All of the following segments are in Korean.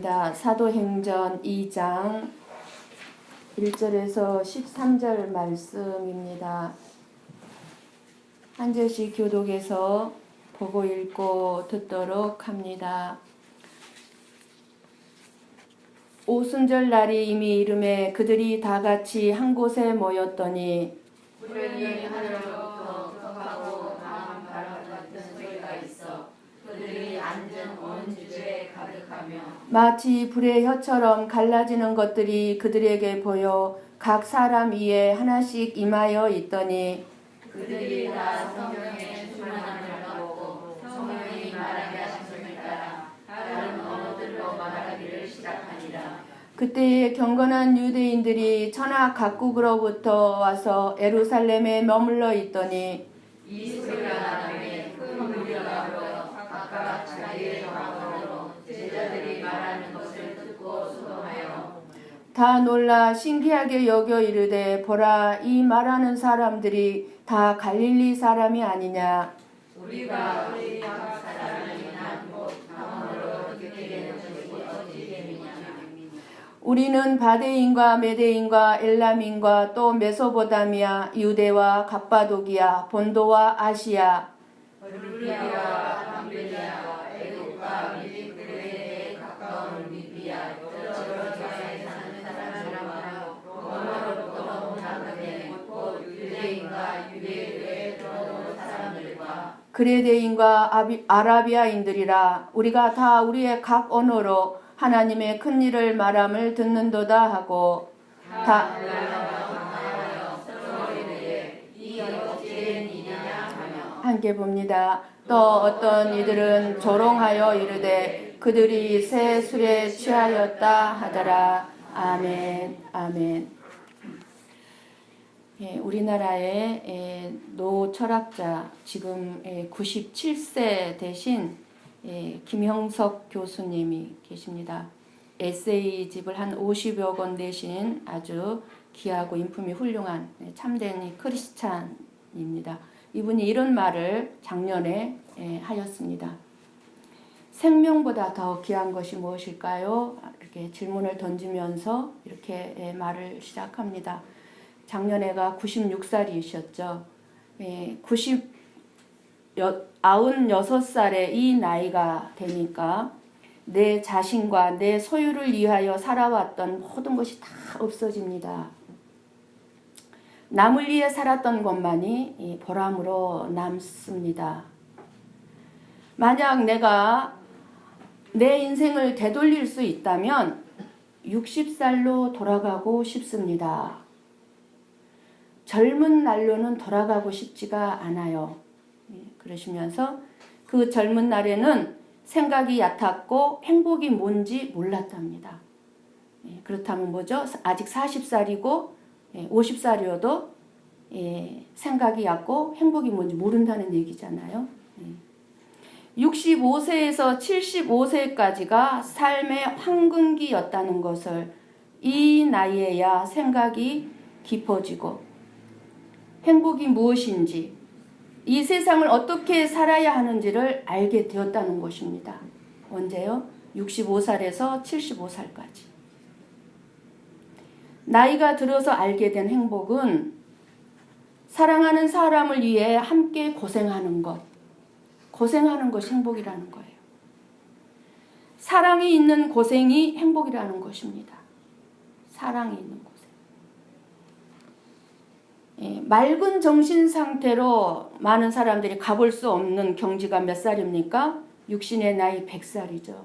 읽겠습니다. 사도행전 2장 1절에서 13절 말씀입니다. 한 절씩 교독해서 보고 읽고 듣도록 합니다. 오순절 날이 이미 이름에 그들이 다 같이 한 곳에 모였더니 불의 하늘로부터 격하고 강한 바람 같은 소리가 있어 그들이 앉은 온 주제에 가득하며 마치 불의 혀처럼 갈라지는 것들이 그들에게 보여 각 사람 위에 하나씩 임하여 있더니 그들이 다 성령의 충만함을 받고 성령이 말하게 하심을 따라 다른 언어들로 말하기를 시작하니라. 그때에 경건한 유대인들이 천하 각국으로부터 와서 예루살렘에 머물러 있더니 이 소리가 나중에 큰 무리가 모여 각각 자기의 언어로 제자들이 말하는 것을 듣고 소동하여 다 놀라 신기하게 여겨 이르되 보라 이 말하는 사람들이 다 갈릴리 사람이 아니냐. 우리가 우리 각 사람이 난곳 강원으로 듣게 되는 것이 어찌 됨이냐. 우리는 바데인과 메데인과 엘람인과 또 메소보다미아 유대와 갑바도기아 본도와 아시아 불리아와 밤빌리아 애국과 밀리그레에 가까운 리비아 여러 지방에 사는 사람들과 로마로부터 온 나그네 곧 유대인과 유대교에 들어온 사람들과 그레데인과 아라비아인들이라 우리가 다 우리의 각 언어로 하나님의 큰 일을 말함을 듣는도다 하고 다 함께 봅니다. 또 어떤 이들은 조롱하여 이르되 그들이 새 술에 취하였다 하더라. 아멘. 아멘. 우리나라의 노 철학자 지금 97세 되신 김형석 교수님이 계십니다. 에세이집을 한 50여 권 내신 아주 귀하고 인품이 훌륭한 참된 크리스찬입니다. 이분이 이런 말을 작년에 하였습니다. 생명보다 더 귀한 것이 무엇일까요? 이렇게 질문을 던지면서 이렇게 말을 시작합니다. 작년에가 96살이셨죠. 96살의 이 나이가 되니까 내 자신과 내 소유를 위하여 살아왔던 모든 것이 다 없어집니다. 남을 위해 살았던 것만이 보람으로 남습니다. 만약 내가 내 인생을 되돌릴 수 있다면 60살로 돌아가고 싶습니다. 젊은 날로는 돌아가고 싶지가 않아요. 그러시면서 그 젊은 날에는 생각이 얕았고 행복이 뭔지 몰랐답니다. 그렇다면 뭐죠? 아직 40살이고 50살이어도 생각이 얕고 행복이 뭔지 모른다는 얘기잖아요. 65세에서 75세까지가 삶의 황금기였다는 것을 이 나이에야 생각이 깊어지고 행복이 무엇인지 이 세상을 어떻게 살아야 하는지를 알게 되었다는 것입니다. 언제요? 65살에서 75살까지. 나이가 들어서 알게 된 행복은 사랑하는 사람을 위해 함께 고생하는 것. 고생하는 것이 행복이라는 거예요. 사랑이 있는 고생이 행복이라는 것입니다. 사랑이 있는 고생. 맑은 정신 상태로 많은 사람들이 가볼 수 없는 경지가 몇 살입니까? 육신의 나이 100살이죠.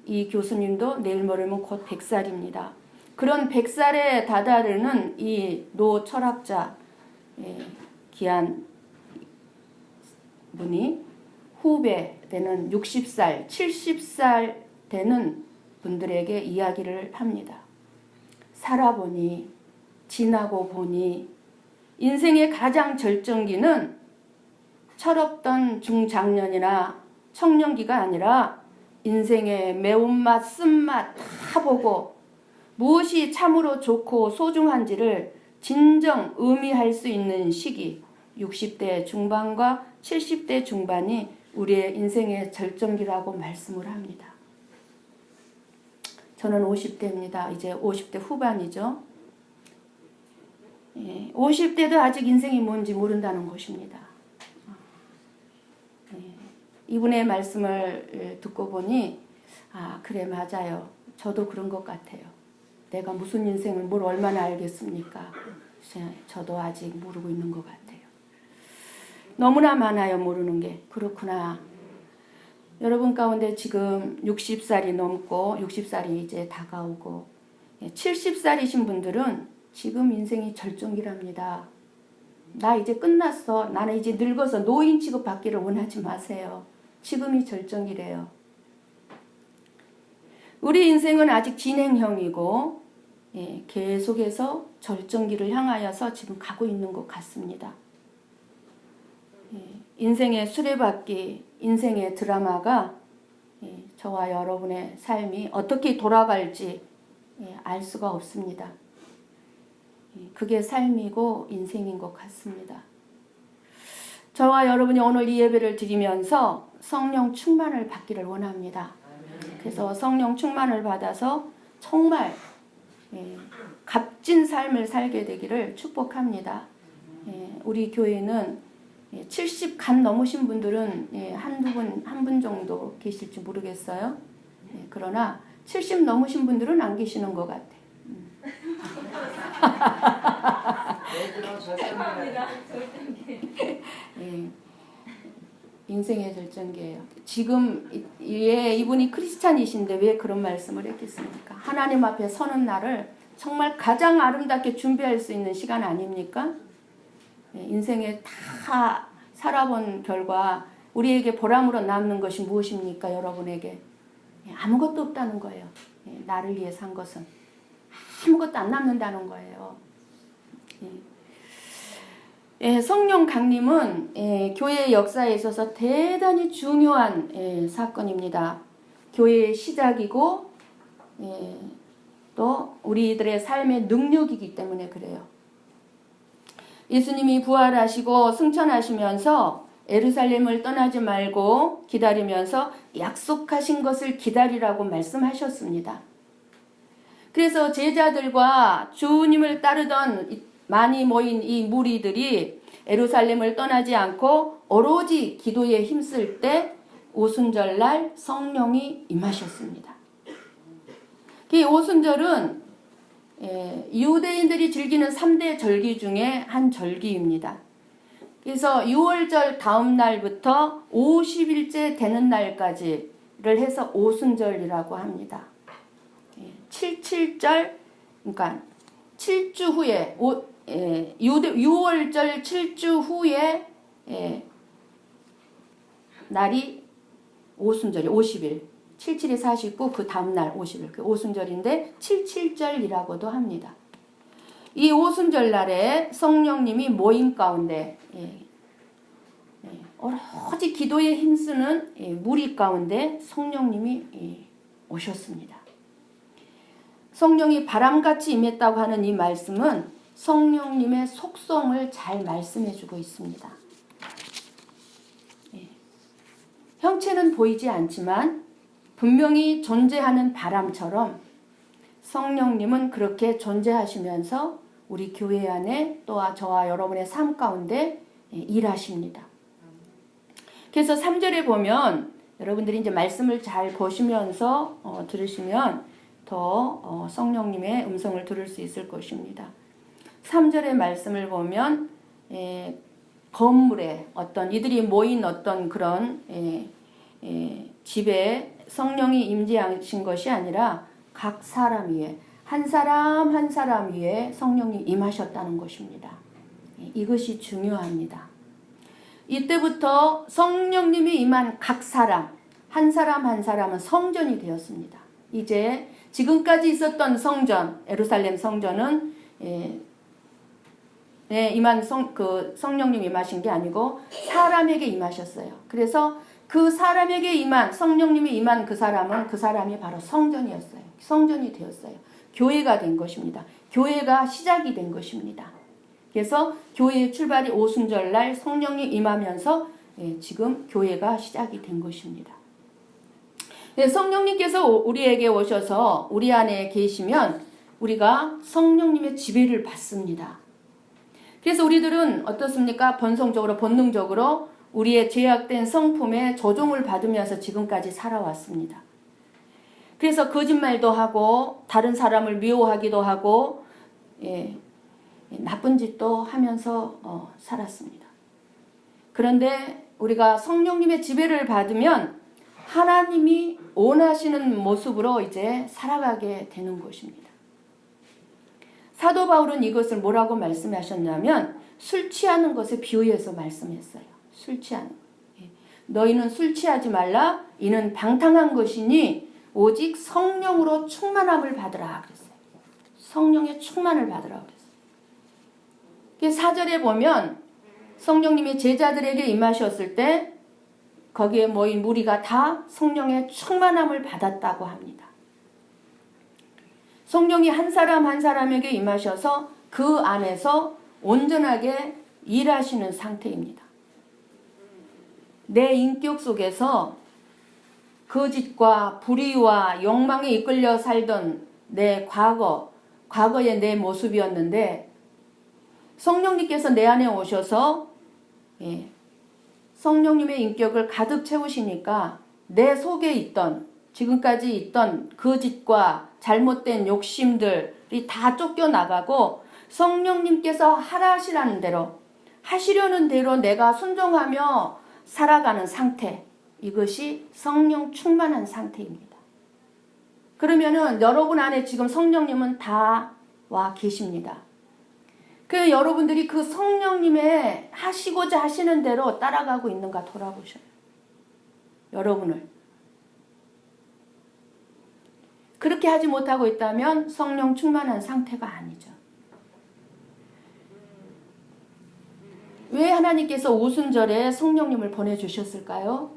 이 교수님도 내일 모레면 곧 100살입니다. 그런 100살에 다다르는 이 노 철학자 귀한 분이 후배 되는 60살, 70살 되는 분들에게 이야기를 합니다. 살아보니 지나고 보니 인생의 가장 절정기는 철없던 중장년이나 청년기가 아니라 인생의 매운맛, 쓴맛 다 보고 무엇이 참으로 좋고 소중한지를 진정 의미할 수 있는 시기 60대 중반과 70대 중반이 우리의 인생의 절정기라고 말씀을 합니다. 저는 50대입니다. 이제 50대 후반이죠. 50대도 아직 인생이 뭔지 모른다는 것입니다. 이분의 말씀을 듣고 보니 그래 맞아요. 저도 그런 것 같아요. 내가 무슨 인생을 뭘 얼마나 알겠습니까? 저도 아직 모르고 있는 것 같아요. 너무나 많아요. 모르는 게. 그렇구나. 여러분 가운데 지금 60살이 넘고 60살이 이제 다가오고 70살이신 분들은 지금 인생이 절정기랍니다. 나 이제 끝났어. 나는 이제 늙어서 노인 취급 받기를 원하지 마세요. 지금이 절정이래요. 우리 인생은 아직 진행형이고 계속해서 절정기를 향하여서 지금 가고 있는 것 같습니다. 인생의 수레바퀴, 인생의 드라마가 저와 여러분의 삶이 어떻게 돌아갈지 알 수가 없습니다. 그게 삶이고 인생인 것 같습니다. 저와 여러분이 오늘 이 예배를 드리면서 성령 충만을 받기를 원합니다. 그래서 성령 충만을 받아서 정말 값진 삶을 살게 되기를 축복합니다. 우리 교회는 70 간 넘으신 분들은 한 분 정도 계실지 모르겠어요. 그러나 70 넘으신 분들은 안 계시는 것 같아요. 인생의 절정기예요. 지금 이분이 크리스찬이신데 왜 그런 말씀을 했겠습니까? 하나님 앞에 서는 날을 정말 가장 아름답게 준비할 수 있는 시간 아닙니까? 인생에 다 살아본 결과 우리에게 보람으로 남는 것이 무엇입니까? 여러분에게 아무것도 없다는 거예요. 나를 위해 산 것은 아무것도 안 남는다는 거예요. 성령 강림은 교회의 역사에 있어서 대단히 중요한 사건입니다. 교회의 시작이고 또 우리들의 삶의 능력이기 때문에 그래요. 예수님이 부활하시고 승천하시면서 예루살렘을 떠나지 말고 기다리면서 약속하신 것을 기다리라고 말씀하셨습니다. 그래서 제자들과 주님을 따르던 많이 모인 이 무리들이 예루살렘을 떠나지 않고 오로지 기도에 힘쓸 때 오순절날 성령이 임하셨습니다. 그 오순절은 유대인들이 즐기는 3대 절기 중에 한 절기입니다. 그래서 6월절 다음 날부터 50일째 되는 날까지를 해서 오순절이라고 합니다. 77절, 그러니까 7주 후에 6월절 7주 후에 날이 오순절이 50일. 77이 49, 그 다음날 50일. 그 오순절인데 77절이라고도 합니다. 이 오순절 날에 성령님이 모임 가운데 오로지 기도에 힘쓰는 무리 가운데 성령님이 오셨습니다. 성령이 바람같이 임했다고 하는 이 말씀은 성령님의 속성을 잘 말씀해주고 있습니다. 형체는 보이지 않지만 분명히 존재하는 바람처럼 성령님은 그렇게 존재하시면서 우리 교회 안에 또한 저와 여러분의 삶 가운데 일하십니다. 그래서 3절에 보면 여러분들이 이제 말씀을 잘 보시면서 들으시면 더 성령님의 음성을 들을 수 있을 것입니다. 3절의 말씀을 보면 건물에 이들이 모인 어떤 그런 집에 성령이 임재하신 것이 아니라 각 사람 위에 한 사람 한 사람 위에 성령이 임하셨다는 것입니다. 이것이 중요합니다. 이때부터 성령님이 임한 각 사람 한 사람 한 사람은 성전이 되었습니다. 이제 지금까지 있었던 성전, 예루살렘 성전은 임한 성령님 임하신 게 아니고 사람에게 임하셨어요. 그래서 그 사람에게 임한 성령님이 임한 그 사람이 바로 성전이었어요. 성전이 되었어요. 교회가 된 것입니다. 교회가 시작이 된 것입니다. 그래서 교회의 출발이 오순절날 성령이 임하면서 지금 교회가 시작이 된 것입니다. 성령님께서 우리에게 오셔서 우리 안에 계시면 우리가 성령님의 지배를 받습니다. 그래서 우리들은 어떻습니까? 본성적으로 본능적으로 우리의 죄악된 성품에 조종을 받으면서 지금까지 살아왔습니다. 그래서 거짓말도 하고 다른 사람을 미워하기도 하고 나쁜 짓도 하면서 살았습니다. 그런데 우리가 성령님의 지배를 받으면 하나님이 원하시는 모습으로 이제 살아가게 되는 것입니다. 사도 바울은 이것을 뭐라고 말씀하셨냐면 술 취하는 것에 비유해서 말씀했어요. 술 취하는 것. 너희는 술 취하지 말라. 이는 방탕한 것이니 오직 성령으로 충만함을 받으라 그랬어요. 성령의 충만을 받으라 그랬어요. 4절에 보면 성령님이 제자들에게 임하셨을 때 거기에 모인 무리가 다 성령의 충만함을 받았다고 합니다. 성령이 한 사람 한 사람에게 임하셔서 그 안에서 온전하게 일하시는 상태입니다. 내 인격 속에서 거짓과 불의와 욕망에 이끌려 살던 내 과거의 내 모습이었는데 성령님께서 내 안에 오셔서 성령님의 인격을 가득 채우시니까 내 속에 있던 지금까지 있던 거짓과 잘못된 욕심들이 다 쫓겨나가고 성령님께서 하시라는 대로 하시려는 대로 내가 순종하며 살아가는 상태, 이것이 성령 충만한 상태입니다. 그러면은 여러분 안에 지금 성령님은 다 와 계십니다. 그 여러분들이 그 성령님의 하시고자 하시는 대로 따라가고 있는가 돌아보셔요. 여러분을. 그렇게 하지 못하고 있다면 성령 충만한 상태가 아니죠. 왜 하나님께서 오순절에 성령님을 보내주셨을까요?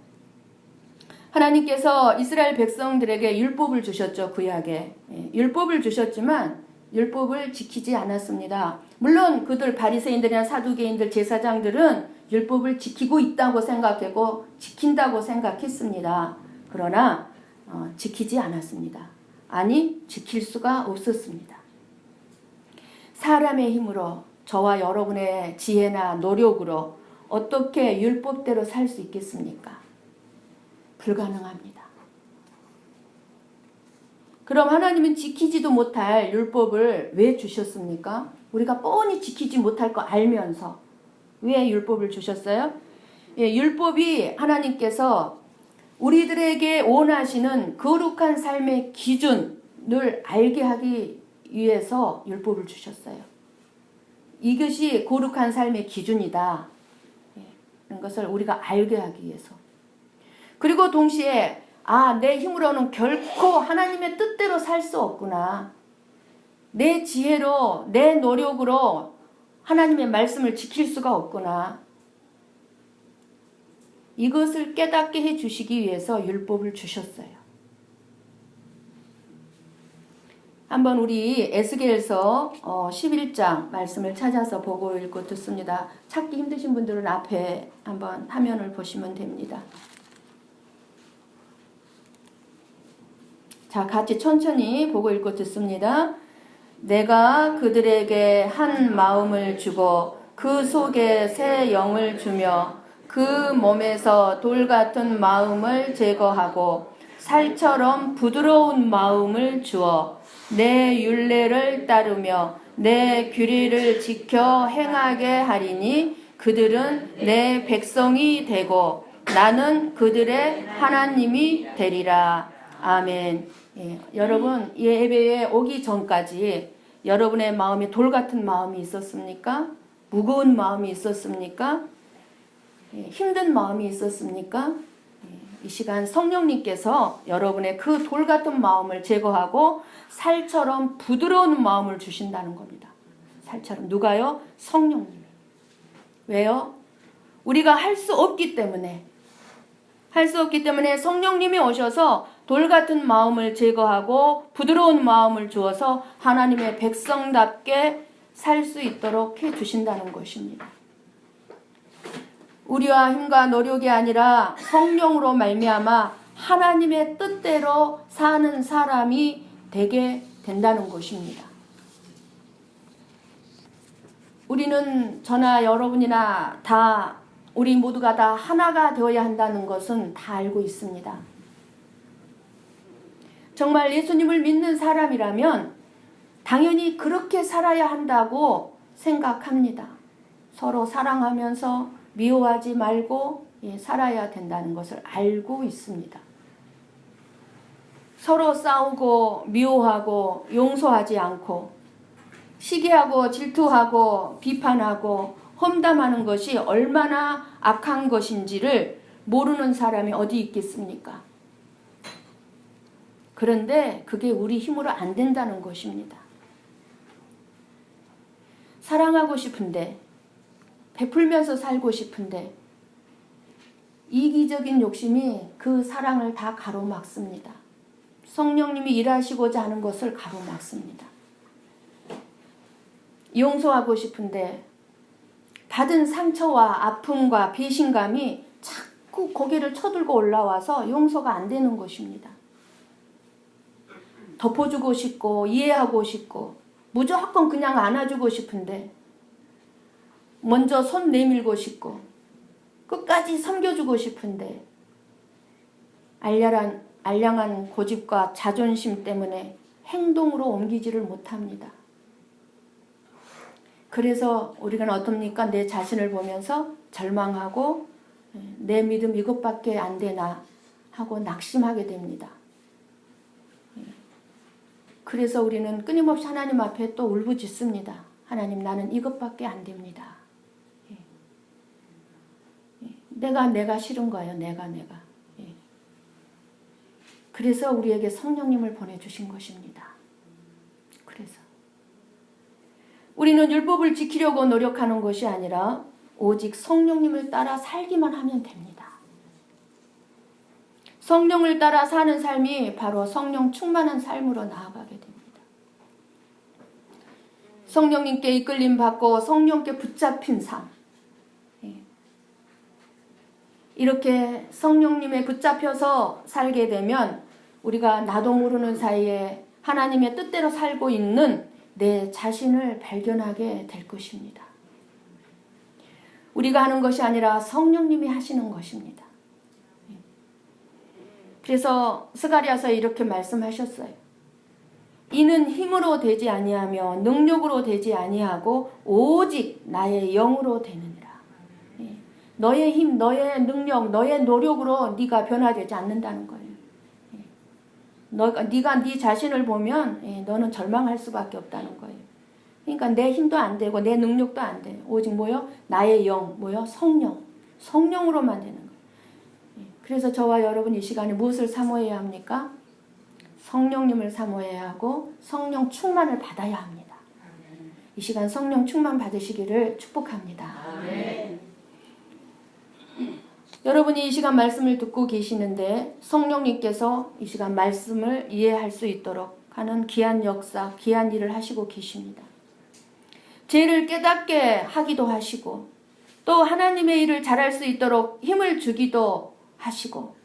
하나님께서 이스라엘 백성들에게 율법을 주셨죠. 구약에. 율법을 주셨지만 율법을 지키지 않았습니다. 물론 그들 바리새인들이나 사두개인들 제사장들은 율법을 지키고 있다고 생각하고 지킨다고 생각했습니다. 그러나 지키지 않았습니다. 아니 지킬 수가 없었습니다. 사람의 힘으로 저와 여러분의 지혜나 노력으로 어떻게 율법대로 살 수 있겠습니까? 불가능합니다. 그럼 하나님은 지키지도 못할 율법을 왜 주셨습니까? 우리가 뻔히 지키지 못할 거 알면서 왜 율법을 주셨어요? 율법이 하나님께서 우리들에게 원하시는 거룩한 삶의 기준을 알게 하기 위해서 율법을 주셨어요. 이것이 거룩한 삶의 기준이다. 이런 것을 우리가 알게 하기 위해서. 그리고 동시에 내 힘으로는 결코 하나님의 뜻대로 살 수 없구나. 내 지혜로 내 노력으로 하나님의 말씀을 지킬 수가 없구나. 이것을 깨닫게 해주시기 위해서 율법을 주셨어요. 한번 우리 에스겔서 11장 말씀을 찾아서 보고 읽고 듣습니다. 찾기 힘드신 분들은 앞에 한번 화면을 보시면 됩니다. 자, 같이 천천히 보고 읽고 듣습니다. 내가 그들에게 한 마음을 주고 그 속에 새 영을 주며 그 몸에서 돌 같은 마음을 제거하고 살처럼 부드러운 마음을 주어 내 율례를 따르며 내 규례를 지켜 행하게 하리니 그들은 내 백성이 되고 나는 그들의 하나님이 되리라. 아멘. 여러분 예배에 오기 전까지 여러분의 마음에 돌 같은 마음이 있었습니까? 무거운 마음이 있었습니까? 힘든 마음이 있었습니까? 이 시간 성령님께서 여러분의 그 돌 같은 마음을 제거하고 살처럼 부드러운 마음을 주신다는 겁니다. 살처럼. 누가요? 성령님. 왜요? 우리가 할 수 없기 때문에. 할 수 없기 때문에 성령님이 오셔서 돌 같은 마음을 제거하고 부드러운 마음을 주어서 하나님의 백성답게 살 수 있도록 해주신다는 것입니다. 우리와 힘과 노력이 아니라 성령으로 말미암아 하나님의 뜻대로 사는 사람이 되게 된다는 것입니다. 우리는 저나 여러분이나 다 우리 모두가 다 하나가 되어야 한다는 것은 다 알고 있습니다. 정말 예수님을 믿는 사람이라면 당연히 그렇게 살아야 한다고 생각합니다. 서로 사랑하면서 미워하지 말고 살아야 된다는 것을 알고 있습니다. 서로 싸우고 미워하고 용서하지 않고 시기하고 질투하고 비판하고 험담하는 것이 얼마나 악한 것인지를 모르는 사람이 어디 있겠습니까? 그런데 그게 우리 힘으로 안 된다는 것입니다. 사랑하고 싶은데, 베풀면서 살고 싶은데 이기적인 욕심이 그 사랑을 다 가로막습니다. 성령님이 일하시고자 하는 것을 가로막습니다. 용서하고 싶은데 받은 상처와 아픔과 배신감이 자꾸 고개를 쳐들고 올라와서 용서가 안 되는 것입니다. 덮어주고 싶고 이해하고 싶고 무조건 그냥 안아주고 싶은데 먼저 손 내밀고 싶고 끝까지 섬겨주고 싶은데 알량한 고집과 자존심 때문에 행동으로 옮기지를 못합니다. 그래서 우리가 어떻습니까? 내 자신을 보면서 절망하고 내 믿음 이것밖에 안 되나 하고 낙심하게 됩니다. 그래서 우리는 끊임없이 하나님 앞에 또 울부짖습니다. 하나님, 나는 이것밖에 안 됩니다. 내가 싫은 거예요. 내가. 그래서 우리에게 성령님을 보내주신 것입니다. 그래서 우리는 율법을 지키려고 노력하는 것이 아니라 오직 성령님을 따라 살기만 하면 됩니다. 성령을 따라 사는 삶이 바로 성령 충만한 삶으로 나아가게 됩니다. 성령님께 이끌림 받고 성령께 붙잡힌 삶. 이렇게 성령님에 붙잡혀서 살게 되면 우리가 나도 모르는 사이에 하나님의 뜻대로 살고 있는 내 자신을 발견하게 될 것입니다. 우리가 하는 것이 아니라 성령님이 하시는 것입니다. 그래서 스가랴서에 이렇게 말씀하셨어요. 이는 힘으로 되지 아니하며 능력으로 되지 아니하고 오직 나의 영으로 되느니라. 너의 힘, 너의 능력, 너의 노력으로 네가 변화되지 않는다는 거예요. 네가 네 자신을 보면 너는 절망할 수밖에 없다는 거예요. 그러니까 내 힘도 안 되고 내 능력도 안 돼요. 오직 뭐요? 나의 영, 뭐요? 성령으로만 되는 거예요. 그래서 저와 여러분 이 시간에 무엇을 사모해야 합니까? 성령님을 사모해야 하고 성령 충만을 받아야 합니다. 이 시간 성령 충만 받으시기를 축복합니다. 아멘. 여러분이 이 시간 말씀을 듣고 계시는데 성령님께서 이 시간 말씀을 이해할 수 있도록 하는 귀한 역사, 귀한 일을 하시고 계십니다. 죄를 깨닫게 하기도 하시고 또 하나님의 일을 잘할 수 있도록 힘을 주기도 하시고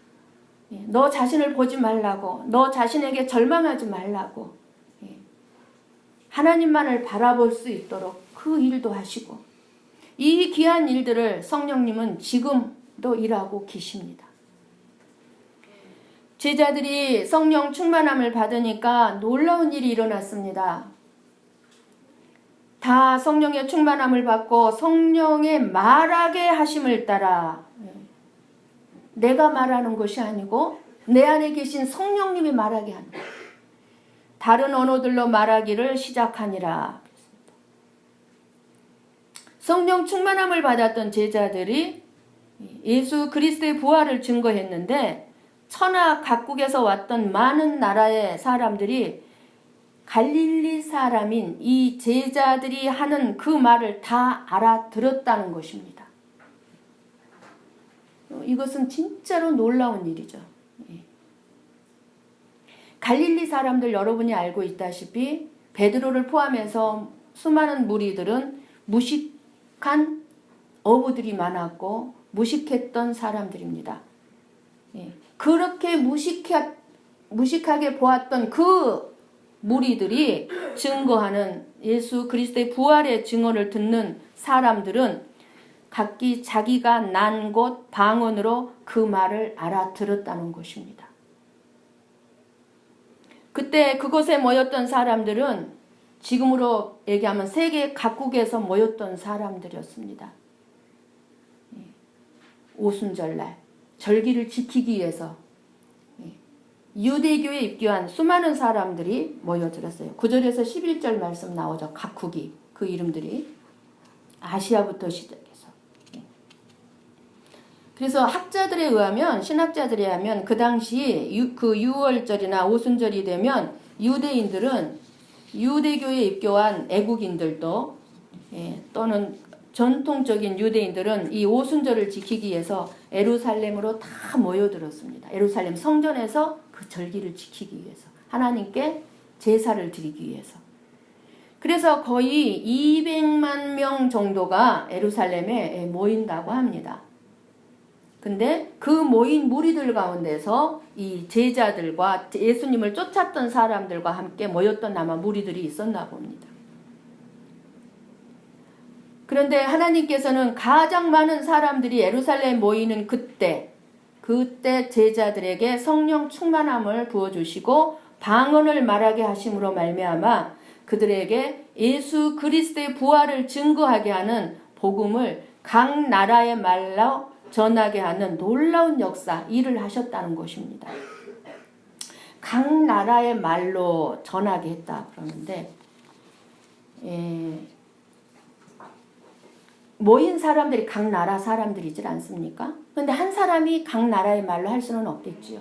너 자신을 보지 말라고, 너 자신에게 절망하지 말라고 하나님만을 바라볼 수 있도록 그 일도 하시고 이 귀한 일들을 성령님은 지금도 일하고 계십니다. 제자들이 성령 충만함을 받으니까 놀라운 일이 일어났습니다. 다 성령의 충만함을 받고 성령의 말하게 하심을 따라 내가 말하는 것이 아니고 내 안에 계신 성령님이 말하게 하는 거예요. 다른 언어들로 말하기를 시작하니라. 성령 충만함을 받았던 제자들이 예수 그리스도의 부활을 증거했는데 천하 각국에서 왔던 많은 나라의 사람들이 갈릴리 사람인 이 제자들이 하는 그 말을 다 알아들었다는 것입니다. 이것은 진짜로 놀라운 일이죠. 갈릴리 사람들 여러분이 알고 있다시피 베드로를 포함해서 수많은 무리들은 무식한 어부들이 많았고 무식했던 사람들입니다. 그렇게 무식하게 보았던 그 무리들이 증거하는 예수 그리스도의 부활의 증언을 듣는 사람들은 각기 자기가 난 곳 방언으로 그 말을 알아들었다는 것입니다. 그때 그곳에 모였던 사람들은 지금으로 얘기하면 세계 각국에서 모였던 사람들이었습니다. 오순절날 절기를 지키기 위해서 유대교에 입교한 수많은 사람들이 모여들었어요. 9절에서 11절 말씀 나오죠. 각국이 그 이름들이 아시아부터 시작해서. 그래서 학자들에 의하면 신학자들에 의하면 그 당시 그 유월절이나 오순절이 되면 유대인들은 유대교에 입교한 애국인들도 또는 전통적인 유대인들은 이 오순절을 지키기 위해서 에루살렘으로 다 모여들었습니다. 에루살렘 성전에서 그 절기를 지키기 위해서 하나님께 제사를 드리기 위해서. 그래서 거의 200만 명 정도가 에루살렘에 모인다고 합니다. 근데 그 모인 무리들 가운데서 이 제자들과 예수님을 쫓았던 사람들과 함께 모였던 아마 무리들이 있었나 봅니다. 그런데 하나님께서는 가장 많은 사람들이 예루살렘에 모이는 그때 제자들에게 성령 충만함을 부어주시고 방언을 말하게 하심으로 말미암아 그들에게 예수 그리스도의 부활을 증거하게 하는 복음을 각 나라의 말로 전하게 하는 놀라운 역사, 일을 하셨다는 것입니다. 각 나라의 말로 전하게 했다 그러는데 모인 사람들이 각 나라 사람들이질 않습니까? 그런데 한 사람이 각 나라의 말로 할 수는 없겠지요.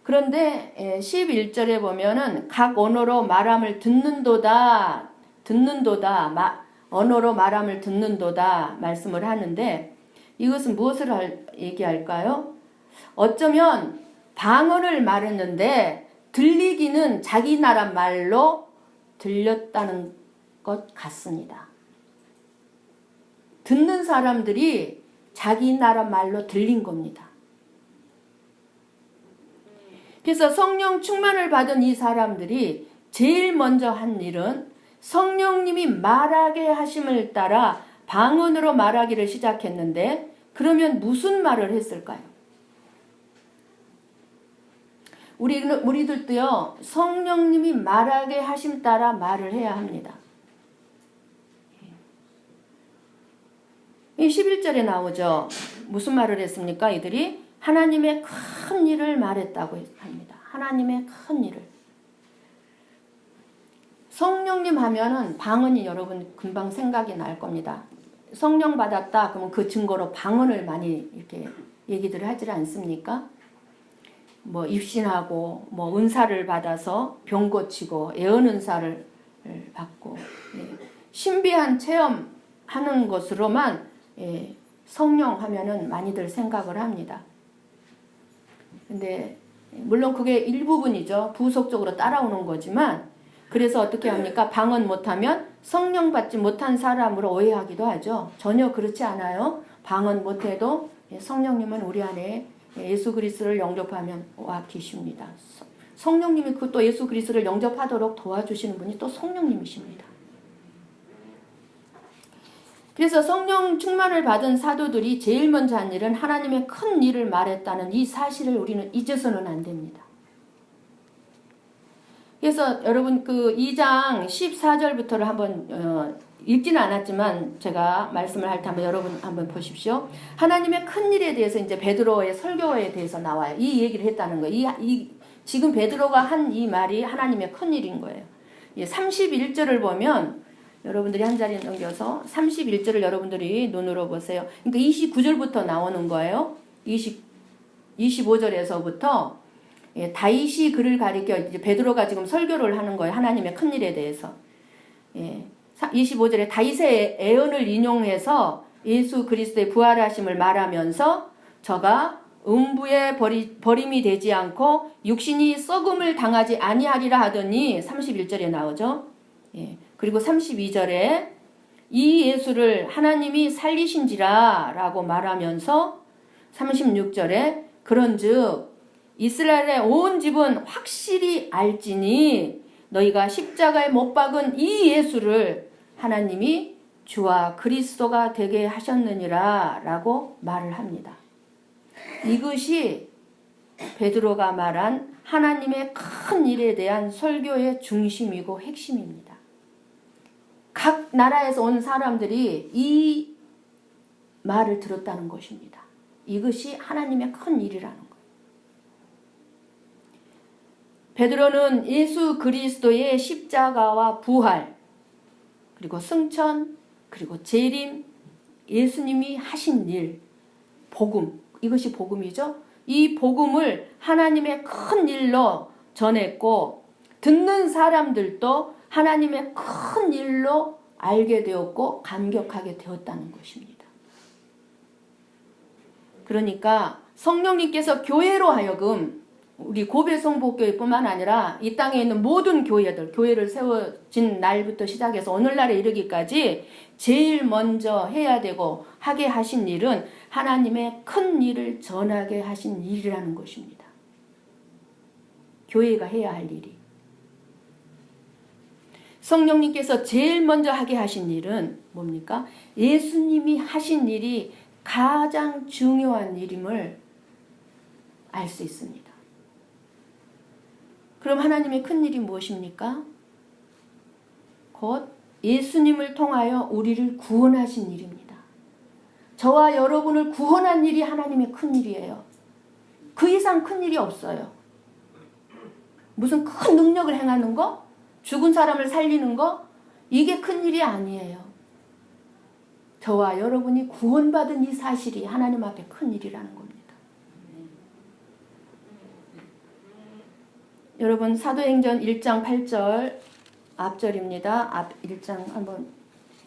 그런데 11절에 보면은 각 언어로 말함을 듣는도다 언어로 말함을 듣는도다 말씀을 하는데 이것은 무엇을 얘기할까요? 어쩌면 방언을 말했는데 들리기는 자기 나라 말로 들렸다는 것 같습니다. 듣는 사람들이 자기 나라 말로 들린 겁니다. 그래서 성령 충만을 받은 이 사람들이 제일 먼저 한 일은 성령님이 말하게 하심을 따라 방언으로 말하기를 시작했는데 그러면 무슨 말을 했을까요? 우리들도요 성령님이 말하게 하심 따라 말을 해야 합니다. 이 11절에 나오죠. 무슨 말을 했습니까? 이들이 하나님의 큰 일을 말했다고 합니다. 하나님의 큰 일을. 성령님 하면은 방언이 여러분 금방 생각이 날 겁니다. 성령 받았다 그러면 그 증거로 방언을 많이 이렇게 얘기들 하지 않습니까? 뭐 입신하고 뭐 은사를 받아서 병 고치고 예언 은사를 받고 신비한 체험하는 것으로만 성령 하면은 많이들 생각을 합니다. 근데 물론 그게 일부분이죠. 부속적으로 따라오는 거지만 그래서 어떻게 합니까? 방언 못하면 성령 받지 못한 사람으로 오해하기도 하죠. 전혀 그렇지 않아요. 방언 못해도 성령님은 우리 안에 예수 그리스도를 영접하면 와 계십니다. 성령님이 그 또 예수 그리스도를 영접하도록 도와주시는 분이 또 성령님이십니다. 그래서 성령 충만을 받은 사도들이 제일 먼저 한 일은 하나님의 큰 일을 말했다는 이 사실을 우리는 잊어서는 안 됩니다. 그래서 여러분 그 2장 14절부터를 한번 읽지는 않았지만 제가 말씀을 할 때 한번 여러분 한번 보십시오. 하나님의 큰 일에 대해서 이제 베드로의 설교에 대해서 나와요. 이 얘기를 했다는 거예요. 지금 베드로가 한 이 말이 하나님의 큰 일인 거예요. 31절을 보면 여러분들이 한 자리 넘겨서 31절을 여러분들이 눈으로 보세요. 그러니까 29절부터 나오는 거예요. 25절에서부터 다윗이 그를 가리켜 이제 베드로가 지금 설교를 하는 거예요. 하나님의 큰 일에 대해서. 25절에 다윗의 애언을 인용해서 예수 그리스도의 부활하심을 말하면서 저가 음부에 버림이 되지 않고 육신이 썩음을 당하지 아니하리라 하더니 31절에 나오죠. 그리고 32절에 이 예수를 하나님이 살리신지라 라고 말하면서 36절에 그런즉 이스라엘의 온 집은 확실히 알지니 너희가 십자가에 못 박은 이 예수를 하나님이 주와 그리스도가 되게 하셨느니라 라고 말을 합니다. 이것이 베드로가 말한 하나님의 큰 일에 대한 설교의 중심이고 핵심입니다. 각 나라에서 온 사람들이 이 말을 들었다는 것입니다. 이것이 하나님의 큰 일이라는 거예요. 베드로는 예수 그리스도의 십자가와 부활, 그리고 승천, 그리고 재림, 예수님이 하신 일, 복음, 이것이 복음이죠. 이 복음을 하나님의 큰 일로 전했고 듣는 사람들도 하나님의 큰 일로 알게 되었고 감격하게 되었다는 것입니다. 그러니까 성령님께서 교회로 하여금 우리 고배성복교회뿐만 아니라 이 땅에 있는 모든 교회를 세워진 날부터 시작해서 오늘날에 이르기까지 제일 먼저 해야 되고 하게 하신 일은 하나님의 큰 일을 전하게 하신 일이라는 것입니다. 교회가 해야 할 일이. 성령님께서 제일 먼저 하게 하신 일은 뭡니까? 예수님이 하신 일이 가장 중요한 일임을 알 수 있습니다. 그럼 하나님의 큰 일이 무엇입니까? 곧 예수님을 통하여 우리를 구원하신 일입니다. 저와 여러분을 구원한 일이 하나님의 큰 일이에요. 그 이상 큰 일이 없어요. 무슨 큰 능력을 행하는 거? 죽은 사람을 살리는 거? 이게 큰 일이 아니에요. 저와 여러분이 구원받은 이 사실이 하나님 앞에 큰 일이라는 겁니다. 여러분 사도행전 1장 8절 앞절입니다. 앞 1장 한번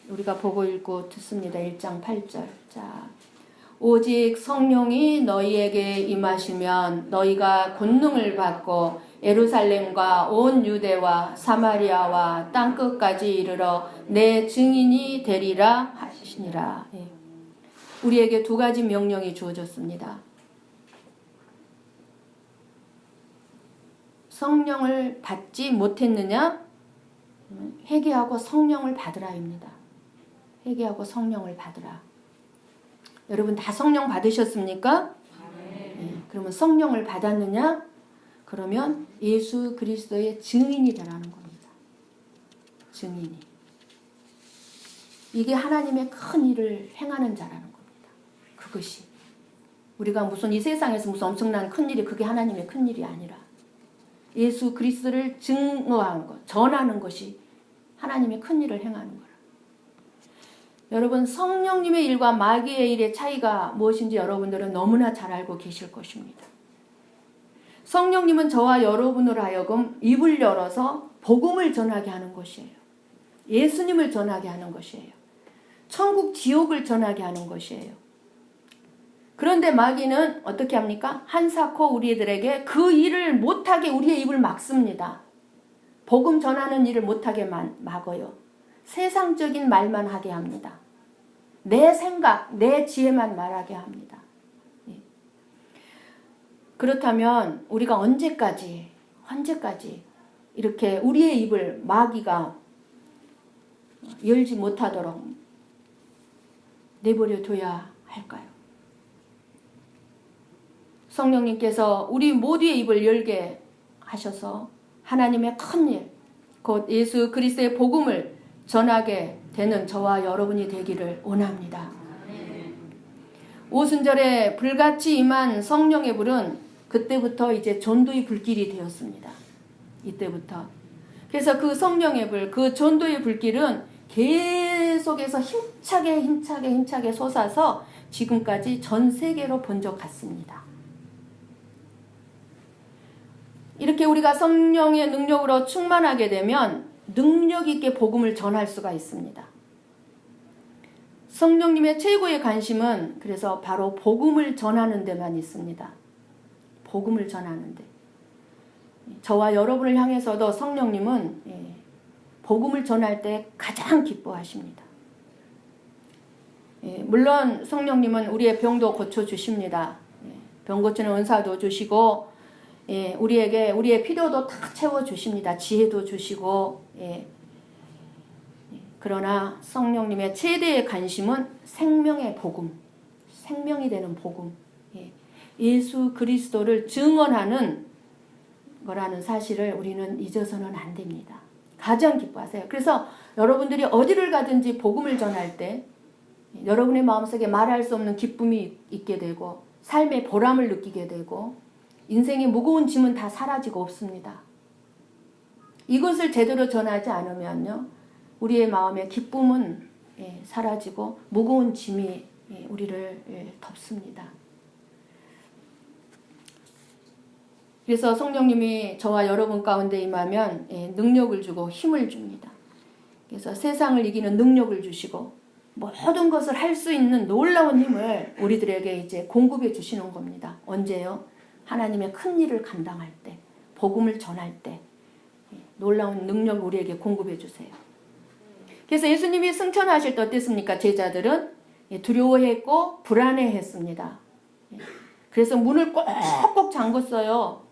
우리가 보고 읽고 듣습니다. 1장 8절. 자, 오직 성령이 너희에게 임하시면 너희가 권능을 받고 예루살렘과 온 유대와 사마리아와 땅끝까지 이르러 내 증인이 되리라 하시니라. 예. 우리에게 두 가지 명령이 주어졌습니다. 성령을 받지 못했느냐? 회개하고 성령을 받으라입니다. 회개하고 성령을 받으라. 여러분 다 성령 받으셨습니까? 네. 그러면 성령을 받았느냐? 그러면 예수 그리스도의 증인이 되라는 겁니다. 증인이. 이게 하나님의 큰 일을 행하는 자라는 겁니다. 그것이. 우리가 무슨 이 세상에서 무슨 엄청난 큰 일이 그게 하나님의 큰 일이 아니라 예수 그리스도를 증거하는 것, 전하는 것이 하나님의 큰 일을 행하는 거라. 여러분 성령님의 일과 마귀의 일의 차이가 무엇인지 여러분들은 너무나 잘 알고 계실 것입니다. 성령님은 저와 여러분으로 하여금 입을 열어서 복음을 전하게 하는 것이에요. 예수님을 전하게 하는 것이에요. 천국 지옥을 전하게 하는 것이에요. 그런데 마귀는 어떻게 합니까? 한사코 우리들에게 그 일을 못하게 우리의 입을 막습니다. 복음 전하는 일을 못하게 막어요. 세상적인 말만 하게 합니다. 내 생각, 내 지혜만 말하게 합니다. 그렇다면 우리가 언제까지 이렇게 우리의 입을 마귀가 열지 못하도록 내버려 둬야 할까요? 성령님께서 우리 모두의 입을 열게 하셔서 하나님의 큰 일, 곧 예수 그리스도의 복음을 전하게 되는 저와 여러분이 되기를 원합니다. 오순절에 불같이 임한 성령의 불은 그때부터 이제 전도의 불길이 되었습니다. 이때부터. 그래서 그 성령의 불, 그 전도의 불길은 계속해서 힘차게 솟아서 지금까지 전 세계로 번져갔습니다. 이렇게 우리가 성령의 능력으로 충만하게 되면 능력 있게 복음을 전할 수가 있습니다. 성령님의 최고의 관심은 그래서 바로 복음을 전하는 데만 있습니다. 복음을 전하는 데. 저와 여러분을 향해서도 성령님은 복음을 전할 때 가장 기뻐하십니다. 물론 성령님은 우리의 병도 고쳐주십니다. 병 고치는 은사도 주시고, 예, 우리에게 우리의 필요도 다 채워 주십니다. 지혜도 주시고, 예. 그러나 성령님의 최대의 관심은 생명의 복음, 생명이 되는 복음, 예. 예수 그리스도를 증언하는 거라는 사실을 우리는 잊어서는 안 됩니다. 가장 기뻐하세요. 그래서 여러분들이 어디를 가든지 복음을 전할 때 여러분의 마음속에 말할 수 없는 기쁨이 있게 되고 삶의 보람을 느끼게 되고 인생의 무거운 짐은 다 사라지고 없습니다. 이것을 제대로 전하지 않으면요, 우리의 마음의 기쁨은 사라지고 무거운 짐이 우리를 덮습니다. 그래서 성령님이 저와 여러분 가운데 임하면 능력을 주고 힘을 줍니다. 그래서 세상을 이기는 능력을 주시고 모든 것을 할 수 있는 놀라운 힘을 우리들에게 이제 공급해 주시는 겁니다. 언제요? 하나님의 큰 일을 감당할 때, 복음을 전할 때 놀라운 능력을 우리에게 공급해 주세요. 그래서 예수님이 승천하실 때 어땠습니까? 제자들은 두려워했고 불안해했습니다. 그래서 문을 꼭꼭 잠궜어요.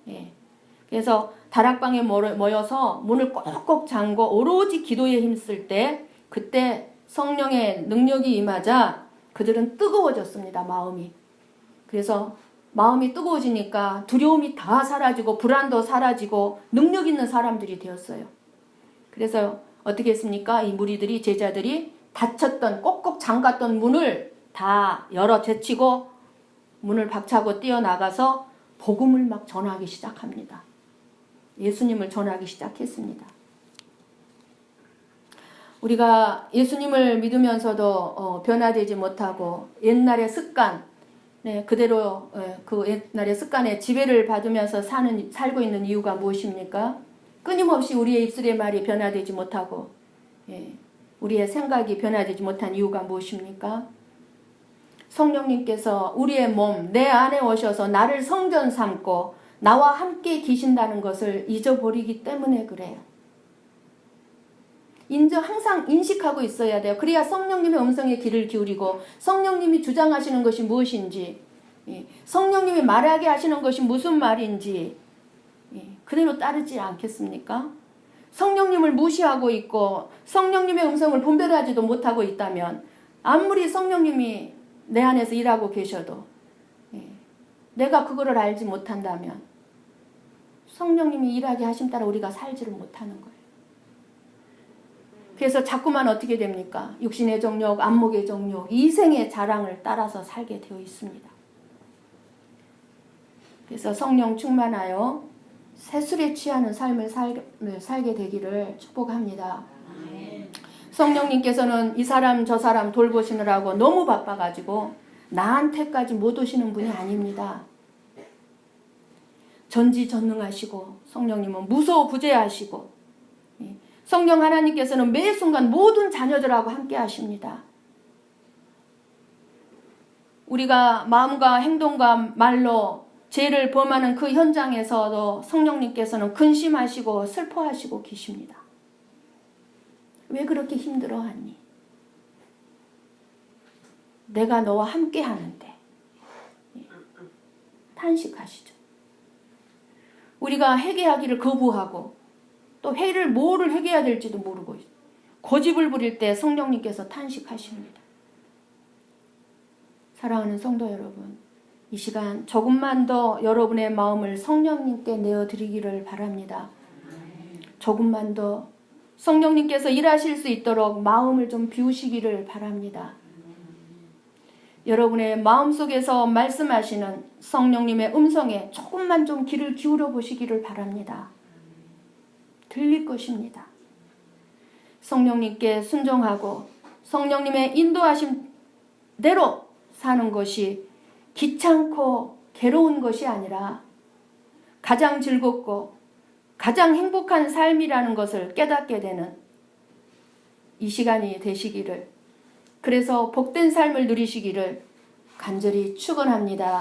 그래서 다락방에 모여서 문을 꼭꼭 잠궈 오로지 기도에 힘쓸 때, 그때 성령의 능력이 임하자 그들은 뜨거워졌습니다. 마음이. 그래서 마음이 뜨거워지니까 두려움이 다 사라지고 불안도 사라지고 능력 있는 사람들이 되었어요. 그래서 어떻게 했습니까? 이 무리들이, 제자들이 닫혔던, 꼭꼭 잠갔던 문을 다 열어 제치고 문을 박차고 뛰어나가서 복음을 막 전하기 시작합니다. 예수님을 전하기 시작했습니다. 우리가 예수님을 믿으면서도 변화되지 못하고 옛날의 습관, 그대로 그 옛날의 습관에 지배를 받으면서 살고 있는 이유가 무엇입니까? 끊임없이 우리의 입술의 말이 변화되지 못하고 우리의 생각이 변화되지 못한 이유가 무엇입니까? 성령님께서 우리의 몸, 내 안에 오셔서 나를 성전 삼고 나와 함께 계신다는 것을 잊어버리기 때문에 그래요. 항상 인식하고 있어야 돼요. 그래야 성령님의 음성에 귀를 기울이고 성령님이 주장하시는 것이 무엇인지, 성령님이 말하게 하시는 것이 무슨 말인지 그대로 따르지 않겠습니까? 성령님을 무시하고 있고 성령님의 음성을 분별하지도 못하고 있다면, 아무리 성령님이 내 안에서 일하고 계셔도 내가 그거를 알지 못한다면 성령님이 일하게 하심 따라 우리가 살지를 못하는 거예요. 그래서 자꾸만 어떻게 됩니까? 육신의 정욕, 안목의 정욕, 이생의 자랑을 따라서 살게 되어 있습니다. 그래서 성령 충만하여 새술에 취하는 삶을 살게 되기를 축복합니다. 성령님께서는 이 사람 저 사람 돌보시느라고 너무 바빠가지고 나한테까지 못 오시는 분이 아닙니다. 전지전능하시고 성령님은 무소부재하시고 성령 하나님께서는 매 순간 모든 자녀들하고 함께 하십니다. 우리가 마음과 행동과 말로 죄를 범하는 그 현장에서도 성령님께서는 근심하시고 슬퍼하시고 계십니다. 왜 그렇게 힘들어하니? 내가 너와 함께 하는데. 탄식하시죠. 우리가 회개하기를 거부하고 또 뭐를 회개해야 될지도 모르고 고집을 부릴 때 성령님께서 탄식하십니다. 사랑하는 성도 여러분, 이 시간 조금만 더 여러분의 마음을 성령님께 내어드리기를 바랍니다. 조금만 더 성령님께서 일하실 수 있도록 마음을 좀 비우시기를 바랍니다. 여러분의 마음속에서 말씀하시는 성령님의 음성에 조금만 좀 귀를 기울여 보시기를 바랍니다. 들릴 것입니다. 성령님께 순종하고 성령님의 인도하심 대로 사는 것이 귀찮고 괴로운 것이 아니라 가장 즐겁고 가장 행복한 삶이라는 것을 깨닫게 되는 이 시간이 되시기를, 그래서 복된 삶을 누리시기를 간절히 축원합니다.